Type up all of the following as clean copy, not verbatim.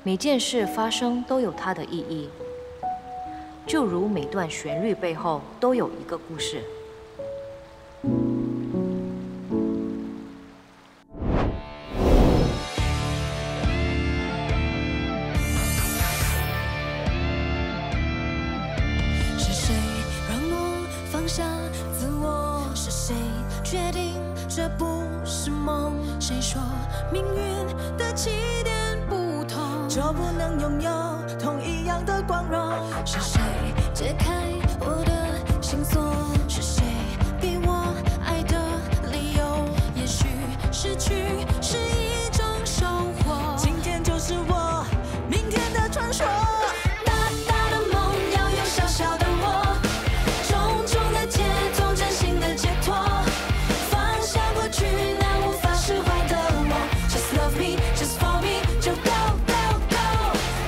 每件事发生都有它的意义，就如每段旋律背后都有一个故事。是谁让我放下自我？是谁决定这不是梦？谁说命运的起点不同，就不能拥有同一样的光荣？是谁解开我的心锁？是谁给我爱的理由？也许失去是一种收获，今天就是我明天的传说。大大的梦要有小小的我，重重的节奏，真心的解脱，放下过去那无法释怀的我。Just love me, just for me， 就 go go go。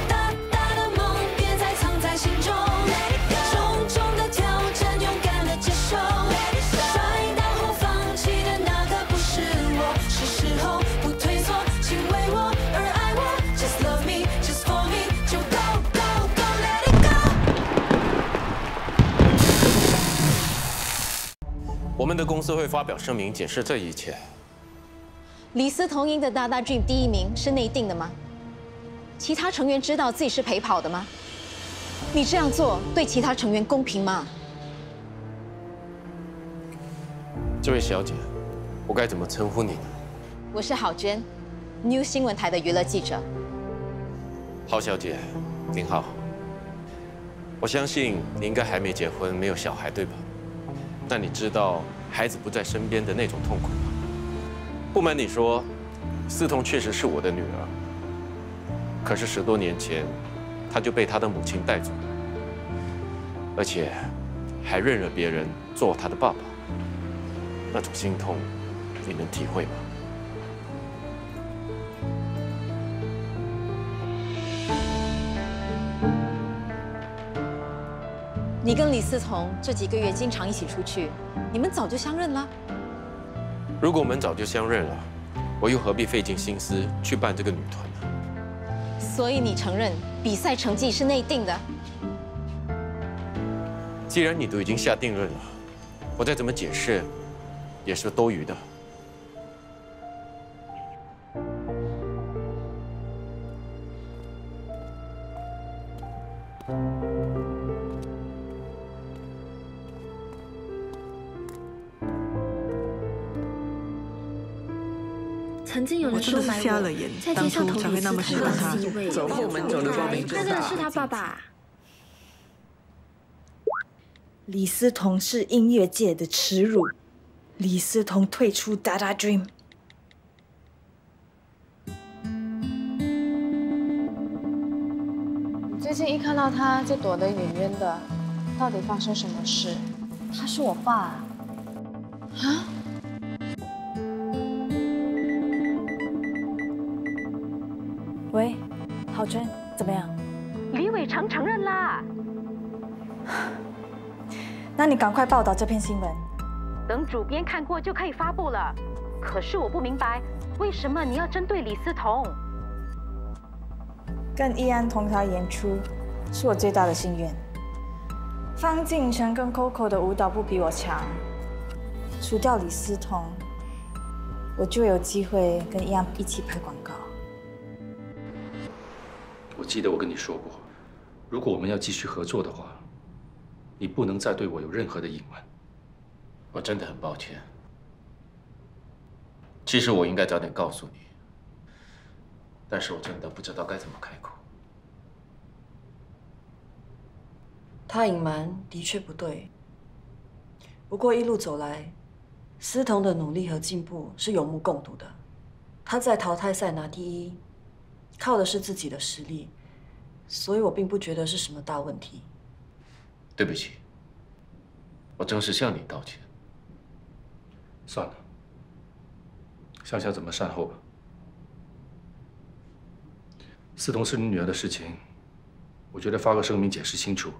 大大的梦别再藏在心中，重重的挑战勇敢的接受，摔倒后放弃的那个不是我，是时候不退缩，请为我而爱我。Just love me, just for me， 就 go go go let it go。我们的公司会发表声明解释这一切。李斯同赢的大大 Dream 第一名是内定的吗？其他成员知道自己是陪跑的吗？你这样做对其他成员公平吗？这位小姐，我该怎么称呼你呢？我是郝娟 ，New 新闻台的娱乐记者。郝小姐，您好。我相信你应该还没结婚，没有小孩，对吧？那你知道孩子不在身边的那种痛苦吗？不瞒你说，思彤确实是我的女儿。可是10多年前，她就被她的母亲带走了，而且还认了别人做她的爸爸。那种心痛，你能体会吗？你跟李思彤这几个月经常一起出去，你们早就相认了。如果我们早就相认了，我又何必费尽心思去办这个女团呢？所以你承认比赛成绩是内定的？既然你都已经下定论了，我再怎么解释也是多余的。曾经有人收买我，在街上投李斯彤的 C 位，走后门走的光明正大。那真的是他爸爸。李思彤是音乐界的耻辱，李思彤退出 Dada Dream。最近一看到他就躲得远远的，到底发生什么事？他是我爸。啊？喂，郝娟，怎么样？李伟成承认啦。那你赶快报道这篇新闻。等主编看过就可以发布了。可是我不明白，为什么你要针对李思彤？跟易安同台演出，是我最大的心愿。方敬成跟 Coco 的舞蹈不比我强，除掉李思彤，我就有机会跟易安一起拍广告。我记得我跟你说过，如果我们要继续合作的话，你不能再对我有任何的隐瞒。我真的很抱歉。其实我应该早点告诉你，但是我真的不知道该怎么开口。他隐瞒的确不对，不过一路走来，思彤的努力和进步是有目共睹的。他在淘汰赛拿第一，靠的是自己的实力，所以我并不觉得是什么大问题。对不起，我正式向你道歉。算了，想想怎么善后吧。思彤是你女儿的事情，我觉得发个声明解释清楚，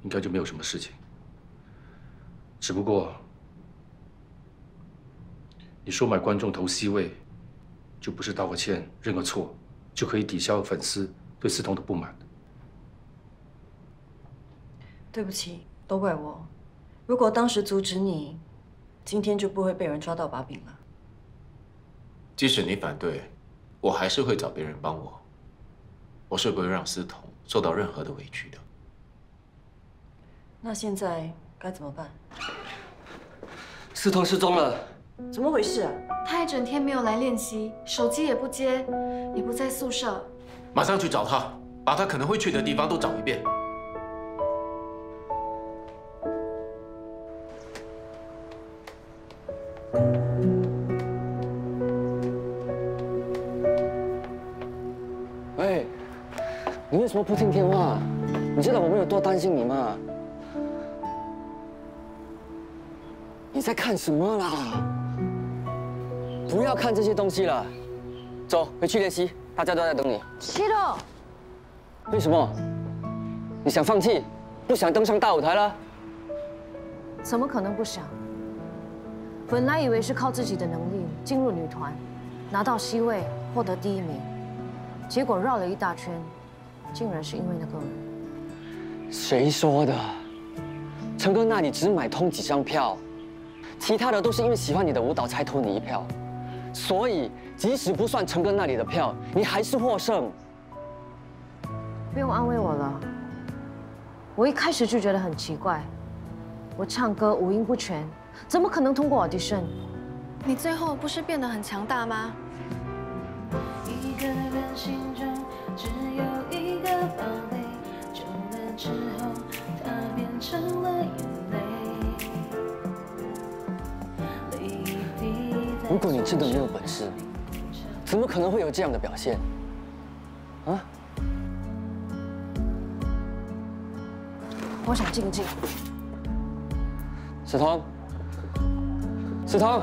应该就没有什么事情。只不过，你收买观众投 C 位，就不是道个歉、认个错就可以抵消粉丝对思彤的不满。对不起，都怪我。如果当时阻止你，今天就不会被人抓到把柄了。即使你反对，我还是会找别人帮我。我是不会让思彤受到任何的委屈的。那现在该怎么办？思彤失踪了，怎么回事啊？他一整天没有来练习，手机也不接，也不在宿舍。马上去找他，把他可能会去的地方都找一遍。喂，你为什么不听电话？你知道我们有多担心你吗？你在看什么啦？不要看这些东西了，走，回去练习，大家都在等你。七六，为什么？你想放弃，不想登上大舞台了？怎么可能不想？本来以为是靠自己的能力进入女团，拿到C位，获得第1名，结果绕了一大圈，竟然是因为那个人。谁说的？陈哥那里只买通几张票，其他的都是因为喜欢你的舞蹈才投你一票，所以即使不算陈哥那里的票，你还是获胜。不用安慰我了，我一开始就觉得很奇怪，我唱歌五音不全，怎么可能通过 audition？ 你最后不是变得很强大吗？一个人心中只有一个宝贝，久了之后它变成了眼泪。如果你真的没有本事，怎么可能会有这样的表现？啊？我想静静。思彤，思彤。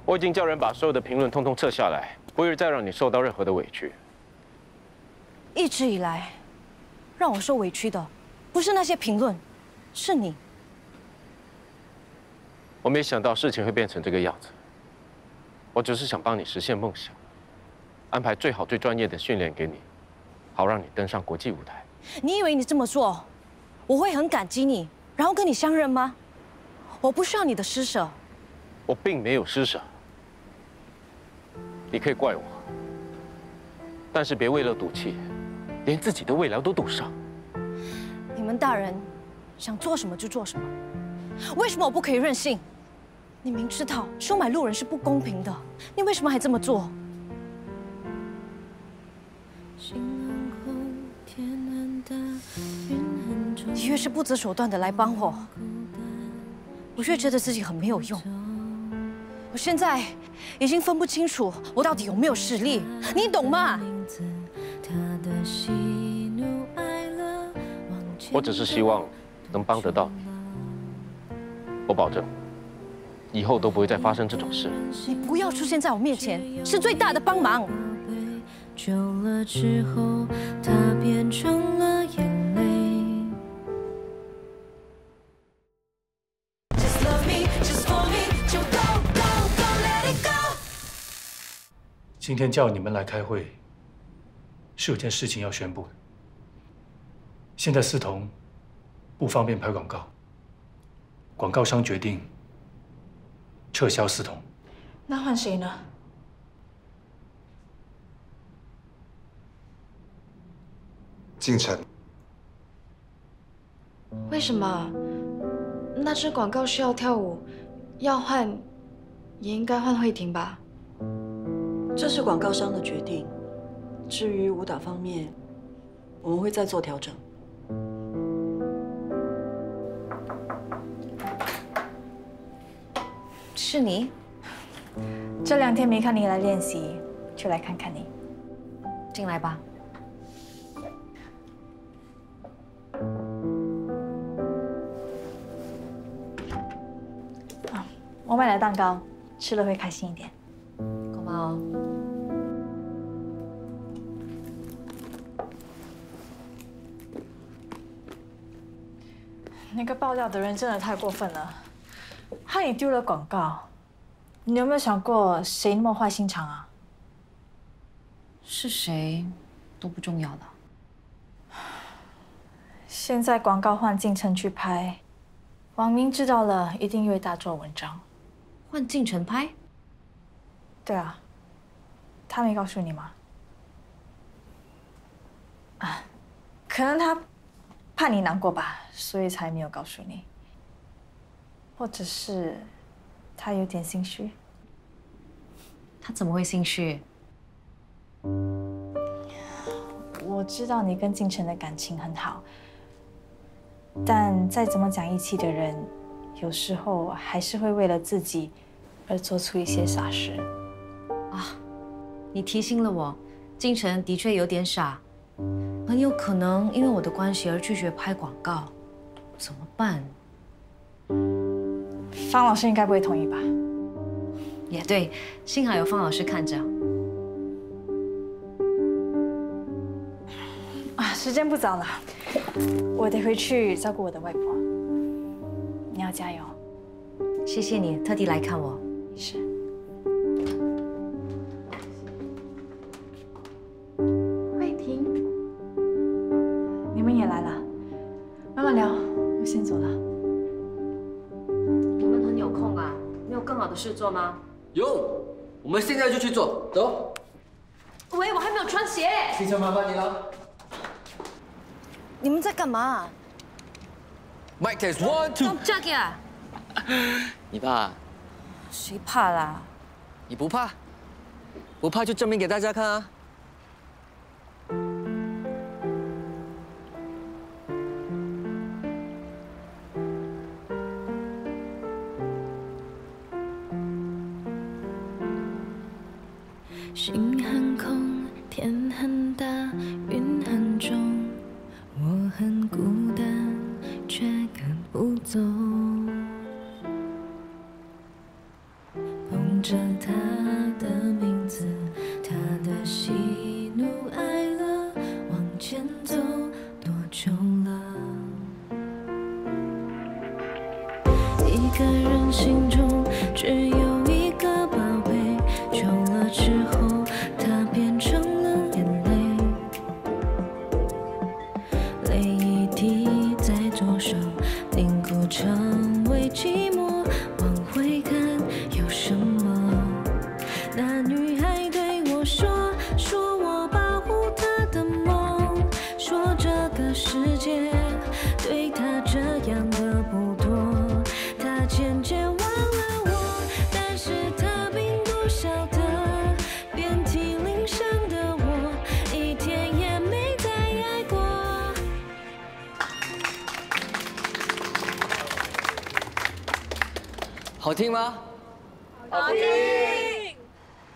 我已经叫人把所有的评论通通撤下来，不会再让你受到任何的委屈。一直以来，让我受委屈的，不是那些评论，是你。我没想到事情会变成这个样子。我只是想帮你实现梦想，安排最好最专业的训练给你，好让你登上国际舞台。你以为你这么做，我会很感激你，然后跟你相认吗？我不需要你的施舍。我并没有施舍。你可以怪我，但是别为了赌气，连自己的未来都赌上。你们大人想做什么就做什么，为什么我不可以任性？你明知道收买路人是不公平的，你为什么还这么做？你越是不择手段的来帮我，我越觉得自己很没有用。我现在已经分不清楚我到底有没有实力，你懂吗？我只是希望能帮得到你，我保证，以后都不会再发生这种事。你不要出现在我面前，是最大的帮忙。久了之后，它变成了眼泪。今天叫你们来开会，是有件事情要宣布的。现在思彤不方便拍广告，广告商决定撤销思彤。那换谁呢？进城。为什么？那支广告需要跳舞，要换，也应该换慧婷吧？这是广告商的决定，至于舞蹈方面，我们会再做调整。是你？这2天没看你来练习，就来看看你。进来吧。我买了蛋糕，吃了会开心一点。干嘛哦？那个爆料的人真的太过分了，害你丢了广告。你有没有想过，谁那么坏心肠啊？是谁都不重要的。现在广告换进城去拍，网民知道了一定会大做文章。换进城拍？对啊，他没告诉你吗？啊，可能他怕你难过吧，所以才没有告诉你。或者是他有点心虚。他怎么会心虚？我知道你跟进城的感情很好，但再怎么讲义气的人，有时候还是会为了自己而做出一些傻事。啊，你提醒了我，进城的确有点傻，很有可能因为我的关系而拒绝拍广告，怎么办？方老师应该不会同意吧？也对，幸好有方老师看着。啊，时间不早了，我得回去照顾我的外婆。你要加油。谢谢你特地来看我。是。慧婷，你们也来了，慢慢聊，我先走了。你们很有空啊，没有更好的事做吗？有，我们现在就去做，走。喂，我还没有穿鞋。行程麻烦你了。你们在干嘛 Mic test 1 2。Jackie 啊，你怕？谁怕啦？你不怕？不怕就证明给大家看啊！心很空，天很大，云很重，我很孤单，却赶不走。捧着他的名字，他的喜怒哀乐，往前走多久了？一个人心中只有一个宝贝，久了之后，它变成了眼泪，泪一滴在左手，凝固成为寂寞。往回看有什么？那女孩对我说，说我保护她的梦，说这个世界对她这样的不多。她渐渐忘了我，但是她并不晓得，遍体鳞伤的我，一天也没再爱过。好听吗？好听。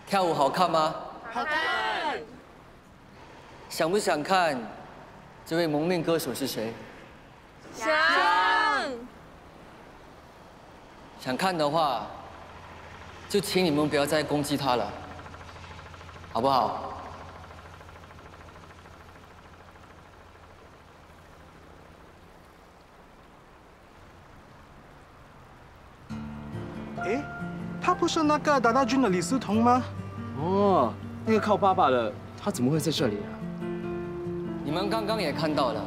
跳舞好看吗？好看。想不想看这位蒙面歌手是谁？想。想看的话，就请你们不要再攻击他了，好不好？哎，他不是那个达大军的李思彤吗？哦，那个靠爸爸的，他怎么会在这里啊？你们刚刚也看到了，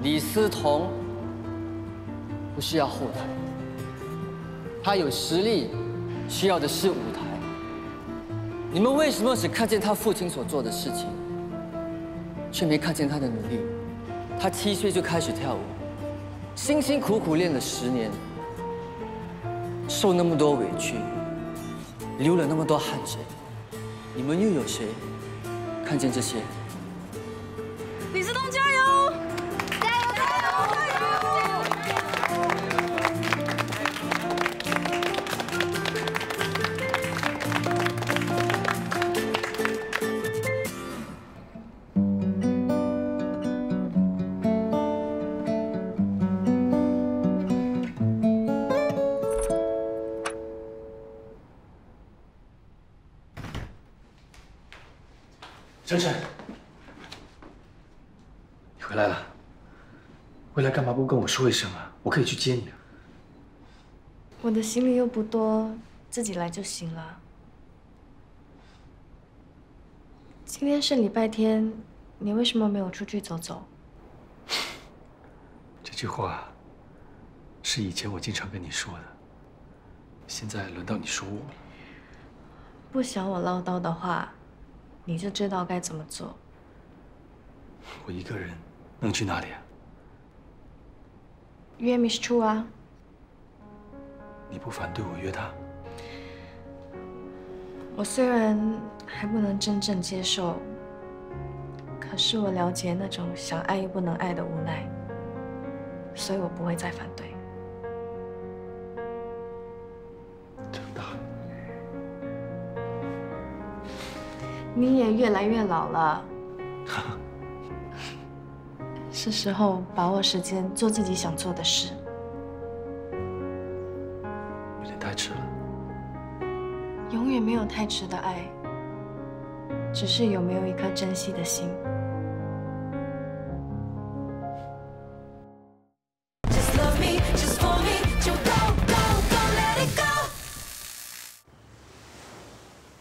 李思彤不需要后台，他有实力，需要的是舞台。你们为什么只看见他父亲所做的事情，却没看见他的努力？他7岁就开始跳舞，辛辛苦苦练了10年，受那么多委屈，流了那么多汗水，你们又有谁看见这些？李思彤加油！加油！加油！晨晨，你回来了。回来干嘛不跟我说一声啊？我可以去接你啊。我的行李又不多，自己来就行了。今天是礼拜天，你为什么没有出去走走？这句话是以前我经常跟你说的，现在轮到你说我了。不想我唠叨的话，你就知道该怎么做。我一个人能去哪里啊？约 Miss Chu 啊。你不反对我约她？我虽然还不能真正接受，可是我了解那种想爱又不能爱的无奈，所以我不会再反对。长大，你也越来越老了，是时候把握时间做自己想做的事。有点太迟了。永远没有太迟的爱，只是有没有一颗珍惜的心。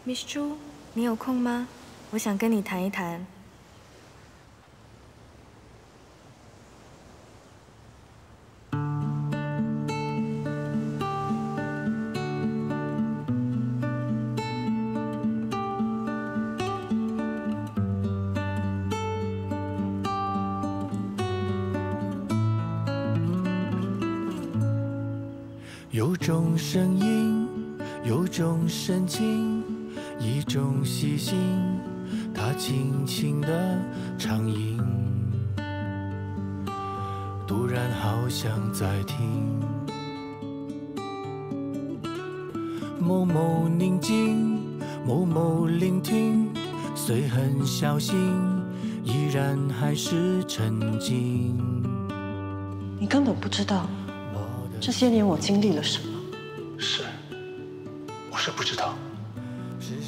Miss Chu， 你有空吗？我想跟你谈一谈。有种声音，有种深情，一种细心，它轻轻地唱吟，突然好想再听。某某宁静，某某聆听，虽很小心，依然还是沉静。你根本不知道。这些年我经历了什么？是，我是不知道，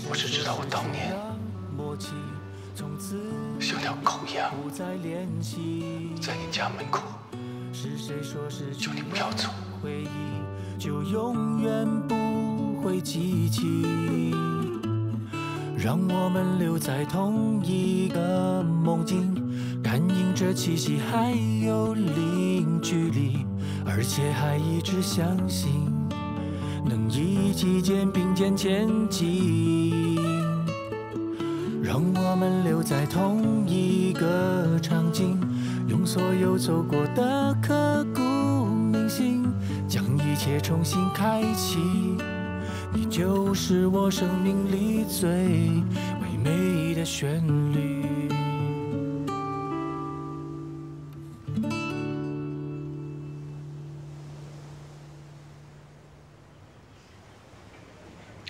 我只知道我当年像条狗一样在你家门口，求你不要走。就永远不会记起，让我们留在同一个梦境，感应着气息还有零距离。而且还一直相信，能一起肩并肩前进，让我们留在同一个场景，用所有走过的刻骨铭心，将一切重新开启。你就是我生命里最唯美的旋律。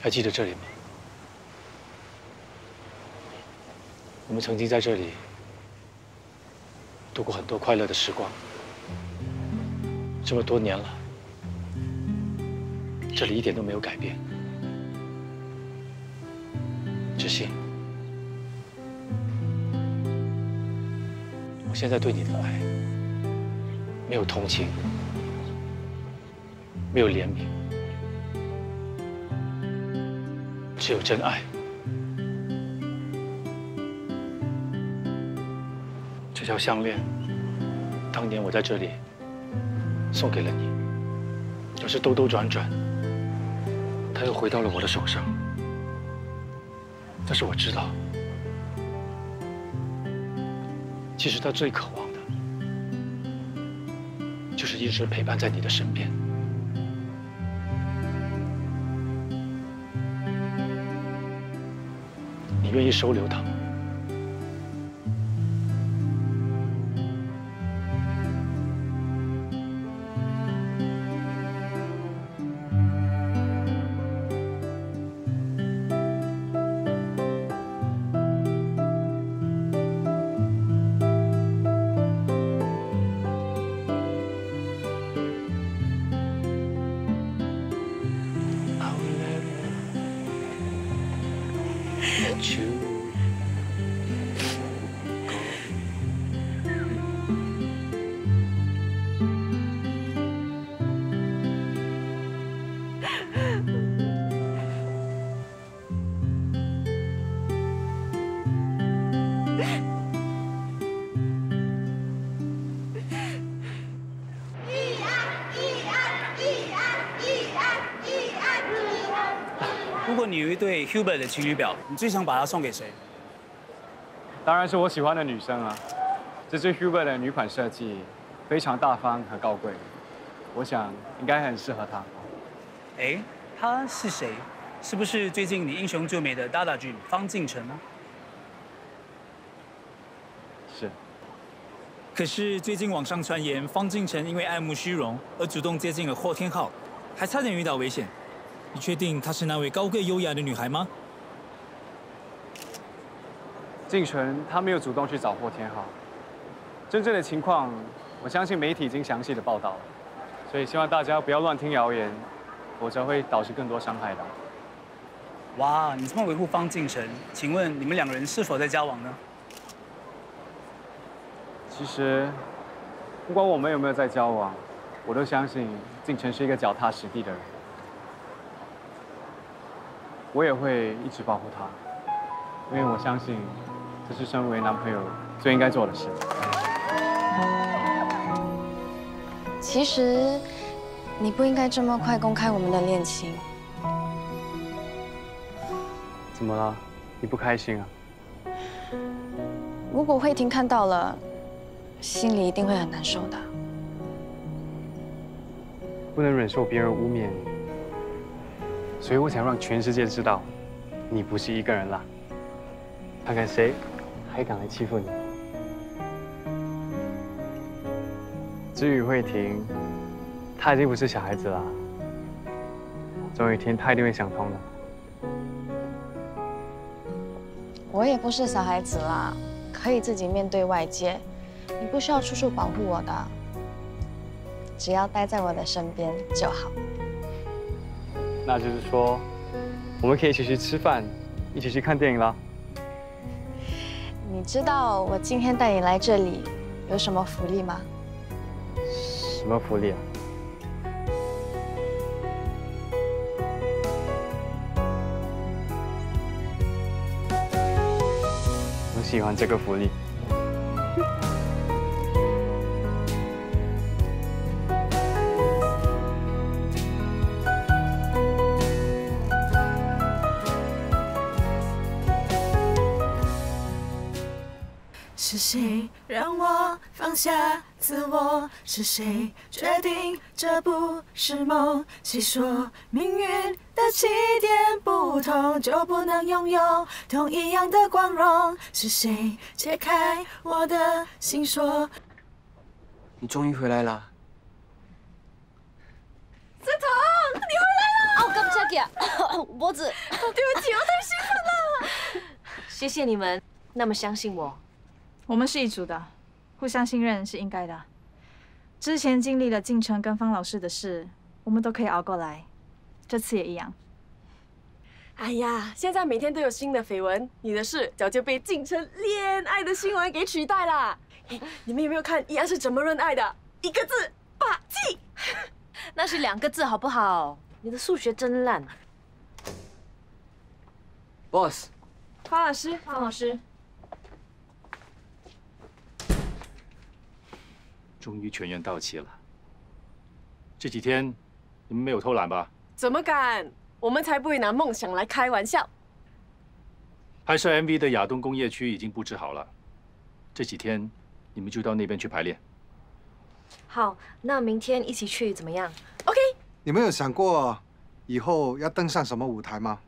还记得这里吗？我们曾经在这里度过很多快乐的时光。这么多年了，这里一点都没有改变。知心，我现在对你的爱，没有同情，没有怜悯。只有真爱。这条项链，当年我在这里送给了你，可是兜兜转转，它又回到了我的手上。但是我知道，其实他最渴望的，就是一直陪伴在你的身边。你愿意收留他吗？果你有一对 Hubert 的情侣表，你最想把它送给谁？当然是我喜欢的女生啊。这是 Hubert 的女款设计，非常大方和高贵，我想应该很适合她。哎，她是谁？是不是最近你英雄救美的 Dada Dream 方敬晨呢？是。可是最近网上传言，方敬晨因为爱慕虚荣而主动接近了霍天浩，还差点遇到危险。你确定她是那位高贵优雅的女孩吗？敬纯她没有主动去找霍天浩，真正的情况，我相信媒体已经详细的报道了，所以希望大家不要乱听谣言，否则会导致更多伤害的。哇，你这么维护方敬晨，请问你们两个人是否在交往呢？其实，不管我们有没有在交往，我都相信敬晨是一个脚踏实地的人。我也会一直保护他，因为我相信这是身为男朋友最应该做的事。其实，你不应该这么快公开我们的恋情。怎么了？你不开心啊？如果慧婷看到了，心里一定会很难受的。不能忍受别人污蔑你，所以我想让全世界知道，你不是一个人啦。看看谁还敢来欺负你。至于慧婷，她已经不是小孩子了，总有一天她一定会想通的。我也不是小孩子啦，可以自己面对外界，你不需要处处保护我的，只要待在我的身边就好。那就是说，我们可以一起去吃饭，一起去看电影啦。你知道我今天带你来这里有什么福利吗？什么福利啊？我喜欢这个福利。是谁让我放下自我？是谁决定这不是梦？谁说命运的起点不同就不能拥有同一样的光荣？是谁解开我的心锁？你终于回来了。思彤，你回来了！哦，刚下给脖子。对不起，我太兴奋了。谢谢你们那么相信我。我们是一组的，互相信任是应该的。之前经历了敬晨跟方老师的事，我们都可以熬过来，这次也一样。哎呀，现在每天都有新的绯闻，你的事早就被敬晨恋爱的新闻给取代了。你们有没有看一样是怎么恋爱的？一个字，霸气。那是2个字好不好？你的数学真烂。Boss， 方老师，方老师。终于全员到齐了。这几天你们没有偷懒吧？怎么敢？我们才不会拿梦想来开玩笑。拍摄 MV 的亚东工业区已经布置好了，这几天你们就到那边去排练。好，那明天一起去怎么样 ？OK。你们有想过以后要登上什么舞台吗？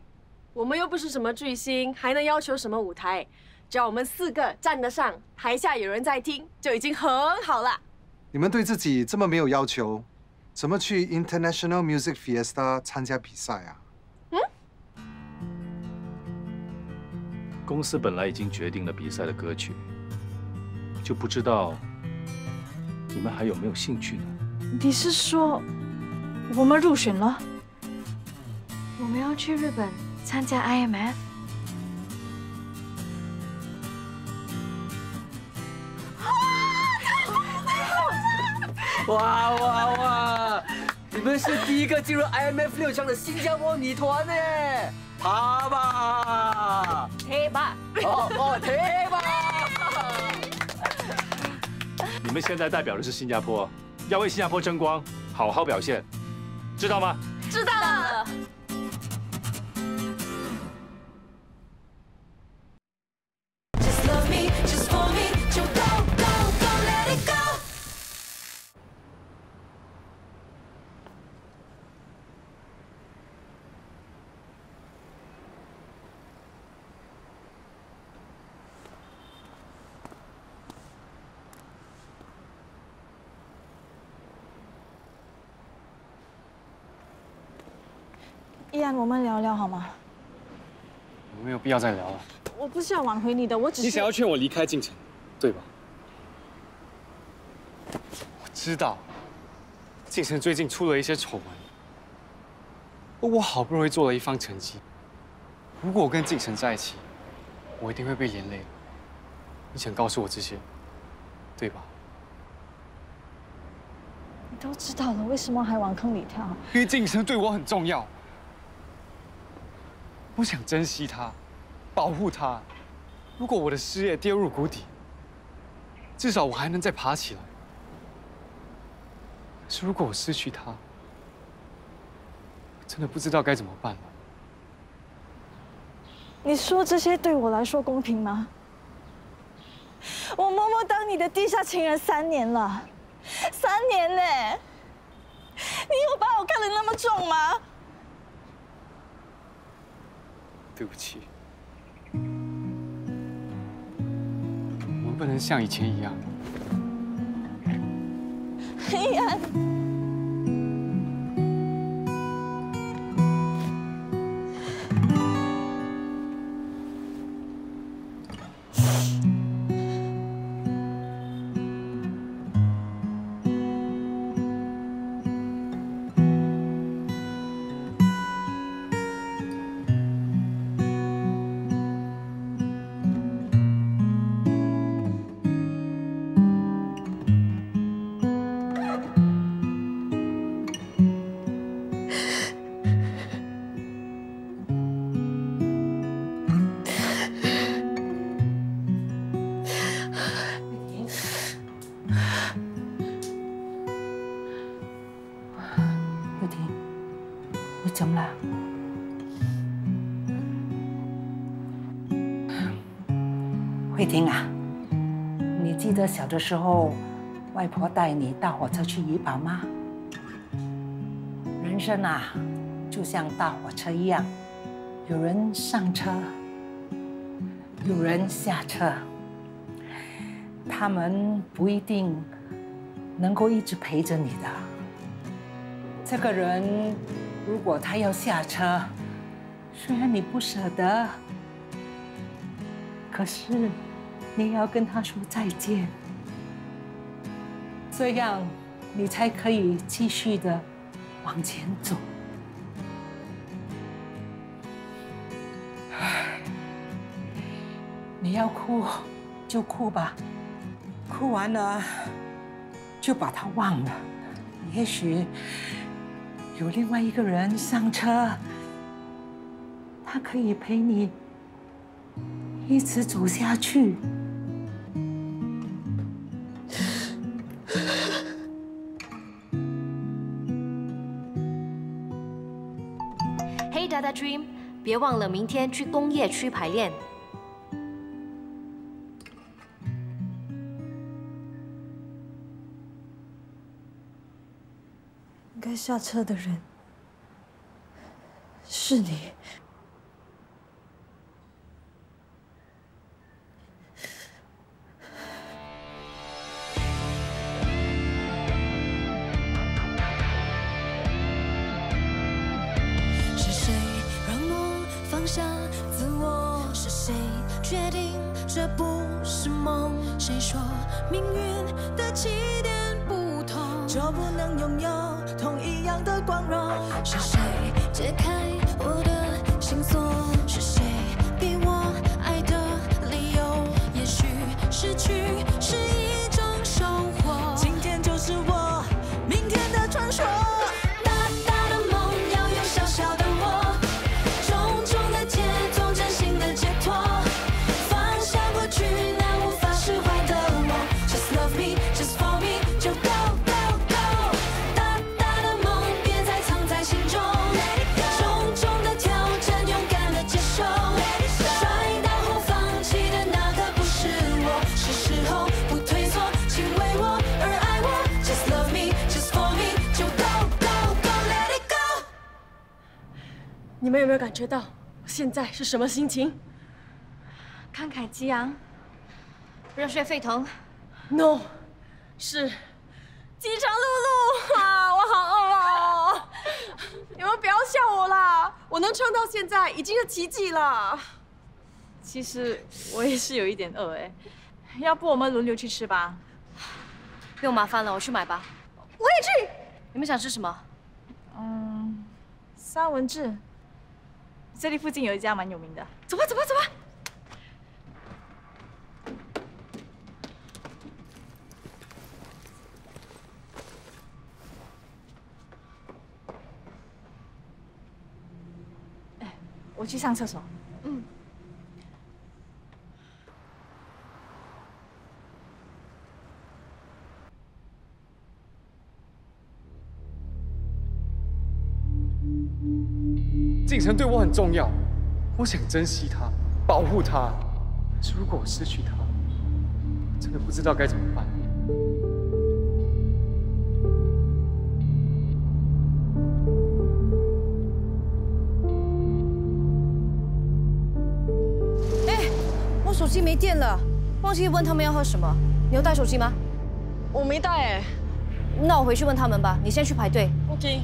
我们又不是什么巨星，还能要求什么舞台？只要我们4个站得上，台下有人在听，就已经很好了。你们对自己这么没有要求，怎么去 International Music Fiesta 参加比赛啊？公司本来已经决定了比赛的歌曲，就不知道你们还有没有兴趣呢？你是说我们入选了？我们要去日本参加 IMF？哇哇哇！你们是第一个进入 IMF 6强的新加坡女团呢！爬吧！贴吧！贴吧！你们现在代表的是新加坡，要为新加坡争光，好好表现，知道吗？知道了。依然，我们聊聊好吗？我们没有必要再聊了。我不是要挽回你的，我只是……你想要劝我离开晋城，对吧？我知道，晋城最近出了一些丑闻，我好不容易做了一番成绩。如果我跟晋城在一起，我一定会被连累的。你想告诉我这些，对吧？你都知道了，为什么还往坑里跳？因为晋城对我很重要，我想珍惜他，保护他。如果我的事业跌入谷底，至少我还能再爬起来。可是如果我失去他，我真的不知道该怎么办了。你说这些对我来说公平吗？我默默当你的地下情人3年了，3年呢！你有把我看得那么重吗？对不起，我们不能像以前一样。依然。怎么了？慧婷啊，你记得小的时候，外婆带你搭火车去怡保吗？人生啊，就像搭火车一样，有人上车，有人下车，他们不一定能够一直陪着你的。这个人。如果他要下车，虽然你不舍得，可是你也要跟他说再见，这样你才可以继续的往前走。你要哭就哭吧，哭完了就把他忘了，也许。有另外一个人上车，他可以陪你一直走下去。Hey Dada Dream， 别忘了明天去工业区排练。该下车的人是你。是谁让我放下自我？是谁决定这不是梦？谁说命运的起点不同，就不能拥有同一样的光荣？是谁解开我的心锁？是谁给我爱的理由？也许失去是一种收获，今天就是我明天的传说。大大的梦要有小小的我，重重的节奏，真心的解脱，放下过去那无法释怀的我。Just love me, just for me， 就 go go go。大大的梦别再藏在心中，重重的挑战勇敢的接受，摔倒后放弃的那个不是我，是时候不退缩，请为我而爱我。Just love me, just for me， 就 go go go let it go。你们有没有感觉到我现在是什么心情？慷慨激昂，热血沸腾。No， 是饥肠辘辘啊！我好饿哦。你们不要笑我啦！我能撑到现在已经是奇迹了。其实我也是有一点饿哎，要不我们轮流去吃吧？不用麻烦了，我去买吧。我也去。你们想吃什么？三文治。这里附近有一家蛮有名的。走吧，走吧，走吧。我去上厕所。景晨对我很重要，我想珍惜他，保护他。如果我失去他，真的不知道该怎么办。我手机没电了，忘记问他们要喝什么。你有带手机吗？我没带哎。那我回去问他们吧，你先去排队。OK。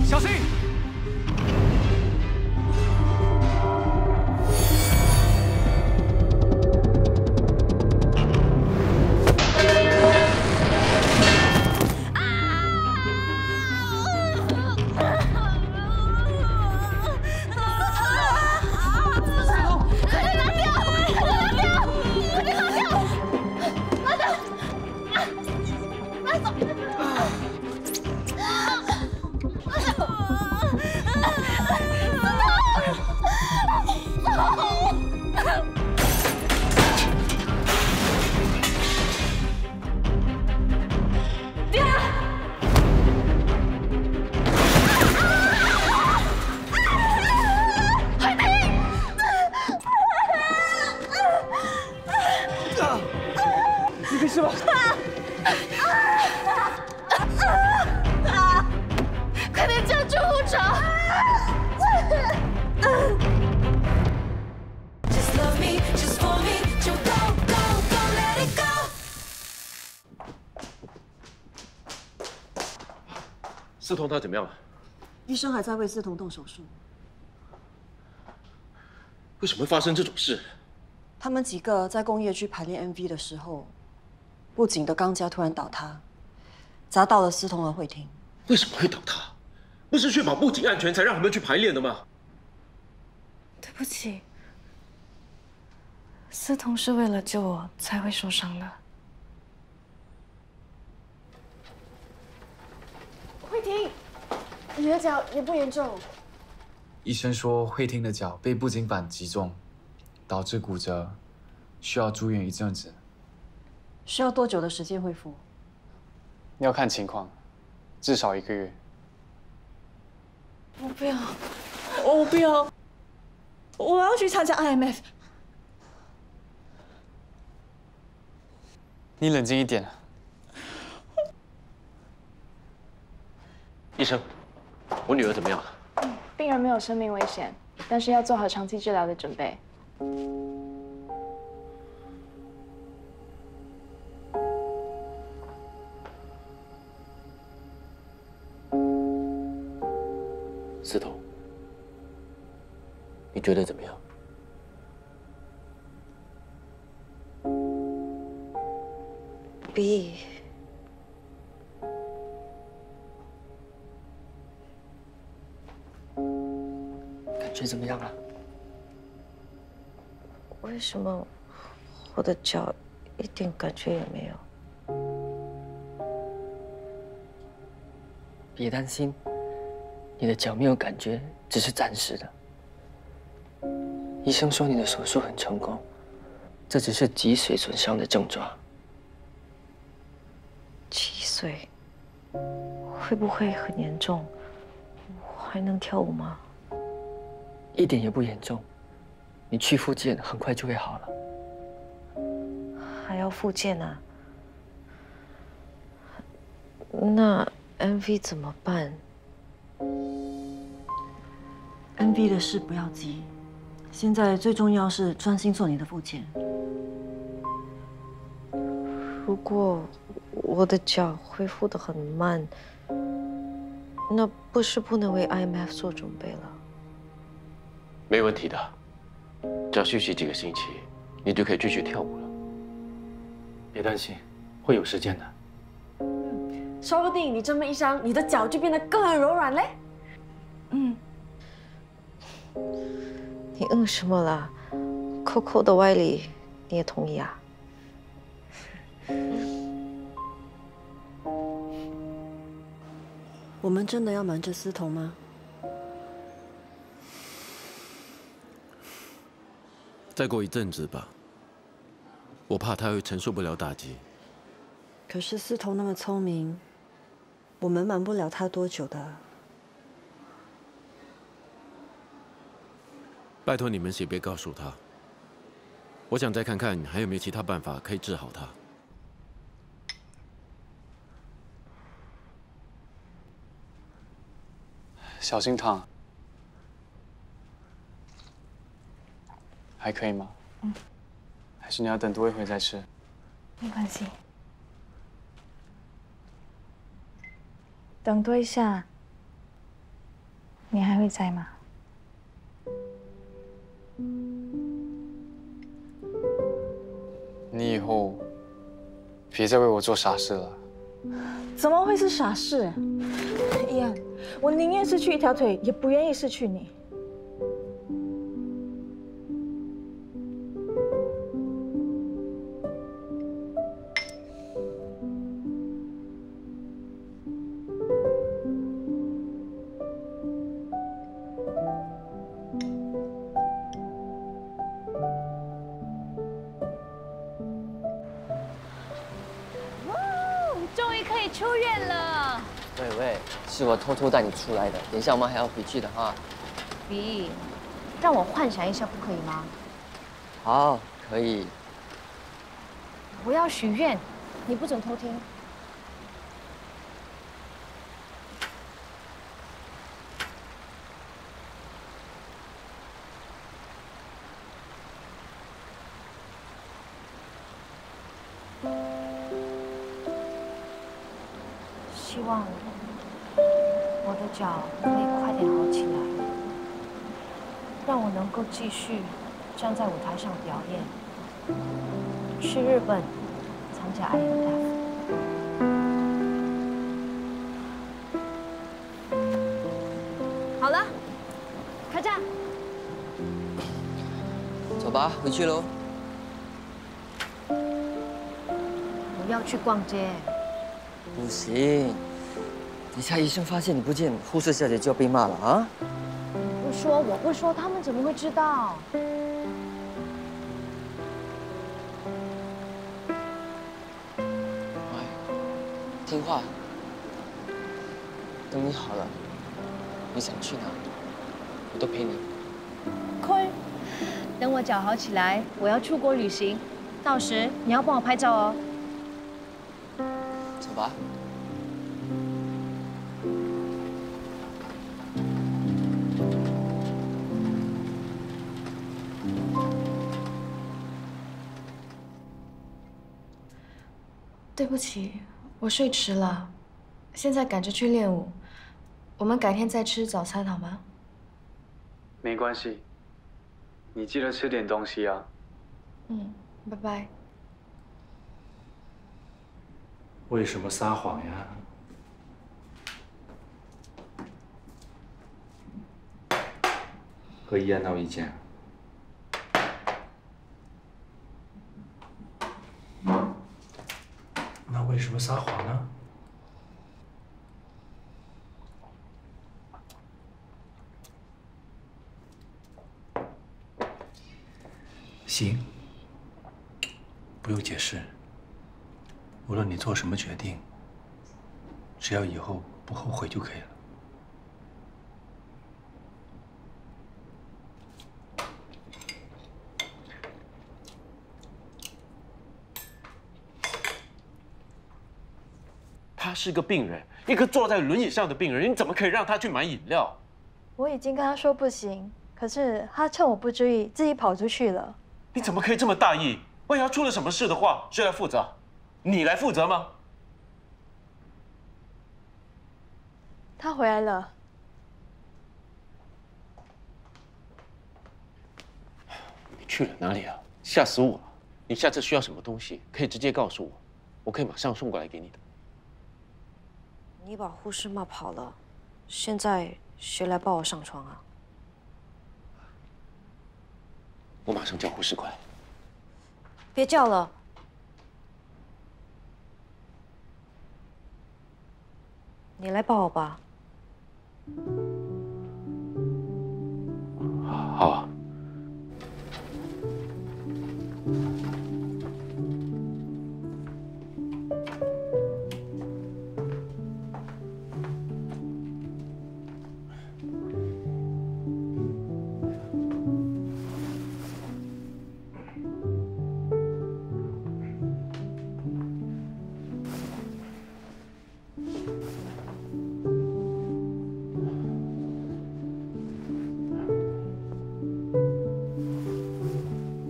小心！你没事吧？快点叫救护车！ Just love me, just for me, 就 go go go let it go。思彤她怎么样了？医生还在为思彤动手术。为什么会发生这种事？他们几个在工业区排练 MV 的时候，布景的钢架突然倒塌，砸到了思彤的会厅。为什么会倒塌？不是确保布景安全才让他们去排练的吗？对不起，思彤是为了救我才会受伤的。慧婷，你的脚严不严重？医生说慧婷的脚被布景板击中，导致骨折，需要住院一阵子。需要多久的时间恢复？要看情况，至少1个月。我不要，我不要，我要去参加 IMF。你冷静一点。医生，我女儿怎么样了？病人没有生命危险，但是要做好长期治疗的准备。思彤，你觉得怎么样？比感觉怎么样啊？为什么我的脚一点感觉也没有？别担心，你的脚没有感觉，只是暂时的。医生说你的手术很成功，这只是脊髓损伤的症状。脊髓会不会很严重？还能跳舞吗？一点也不严重，你去复健很快就会好了。还要复健啊？那 MV 怎么办？MV 的事不要急，现在最重要是专心做你的复健。如果我的脚恢复得很慢，那不是不能为 IMF 做准备了？没问题的，只要休息几个星期，你就可以继续跳舞了。别担心，会有时间的。说不定你这么一伤，你的脚就变得更柔软嘞。你什么了？Coco 的歪理你也同意啊？我们真的要瞒着思彤吗？再过一阵子吧，我怕他会承受不了打击。可是思彤那么聪明，我们瞒不了他多久的。拜托你们谁别告诉他。我想再看看还有没有其他办法可以治好他。小心烫，还可以吗？还是你要等多一会再吃？没关系。等多一下，你还会在吗？你以后别再为我做傻事了。怎么会是傻事？依安，我宁愿失去一条腿，也不愿意失去你。出院了。喂，是我偷偷带你出来的。等一下我们还要回去的哈。比，让我幻想一下，不可以吗？好，可以。我要许愿，你不准偷听。希望我的脚可以快点好起来，让我能够继续站在舞台上表演，去日本参加 IMF。好了，开战！走吧，回去喽。我要去逛街。不行，等下医生发现你不见，护士小姐就要被骂了啊！不说，我不说，他们怎么会知道？听话，等你好了，你想去哪，我都陪你。坤，等我脚好起来，我要出国旅行，到时你要帮我拍照哦。走吧。对不起，我睡迟了，现在赶着去练舞。我们改天再吃早餐好吗？没关系，你记得吃点东西啊。拜拜。为什么撒谎呀？和依安闹意见？那为什么撒谎呢？行，不用解释。无论你做什么决定，只要以后不后悔就可以了。他是个病人，一个坐在轮椅上的病人，你怎么可以让他去买饮料？我已经跟他说不行，可是他趁我不注意，自己跑出去了。你怎么可以这么大意？万一他出了什么事的话，谁来负责？你来负责吗？他回来了。你去了哪里啊？吓死我了！你下次需要什么东西，可以直接告诉我，我可以马上送过来给你的。你把护士骂跑了，现在谁来抱我上床啊？我马上叫护士过来。别叫了。你来抱我吧。好啊。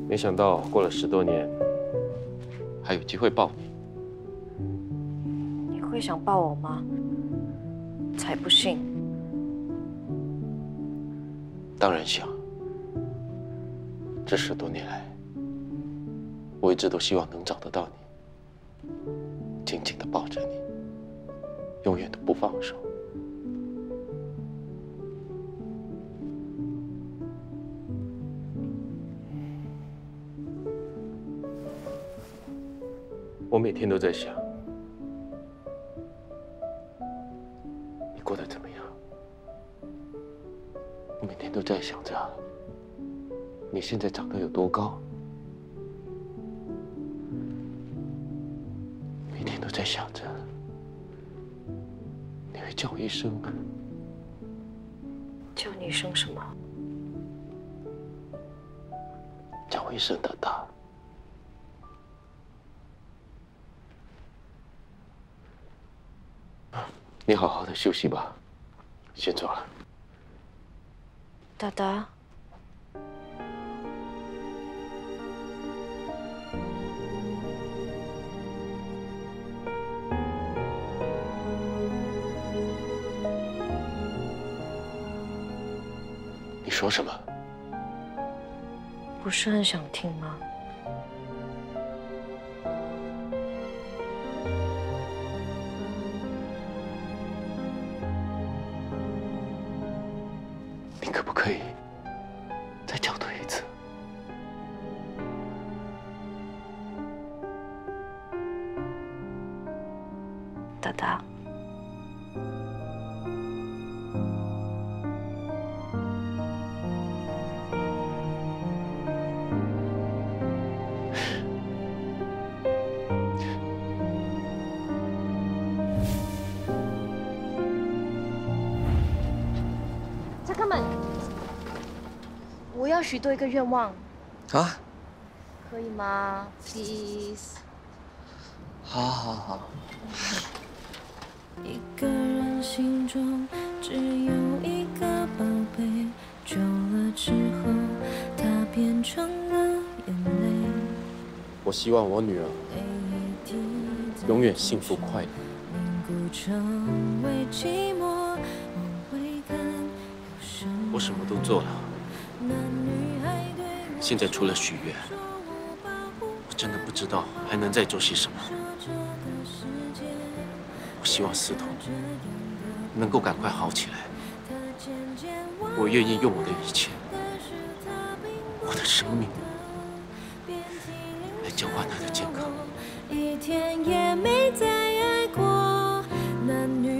没想到过了10多年，还有机会抱你。你会想抱我吗？才不信！当然想。这10多年来，我一直都希望能找得到你，紧紧地抱着你，永远都不放手。我每天都在想，你过得怎么样？我每天都在想着，你现在长得有多高？每天都在想着，你会叫我一声，叫你一声什么？叫我一声大大。你好好的休息吧，先走了。达达，你说什么？不是很想听吗？你可不可以再叫对一次？达达，查克们，我要许多一个愿望，啊？可以吗 ？Please。好。一个人心中只有一个宝贝，久了之后，它变成了眼泪。我希望我女儿永远幸福快乐。我什么都做了，现在除了许愿，我真的不知道还能再做些什么。我希望司彤能够赶快好起来。我愿意用我的一切，我的生命，来交换他的健康。一天也没再爱过，男女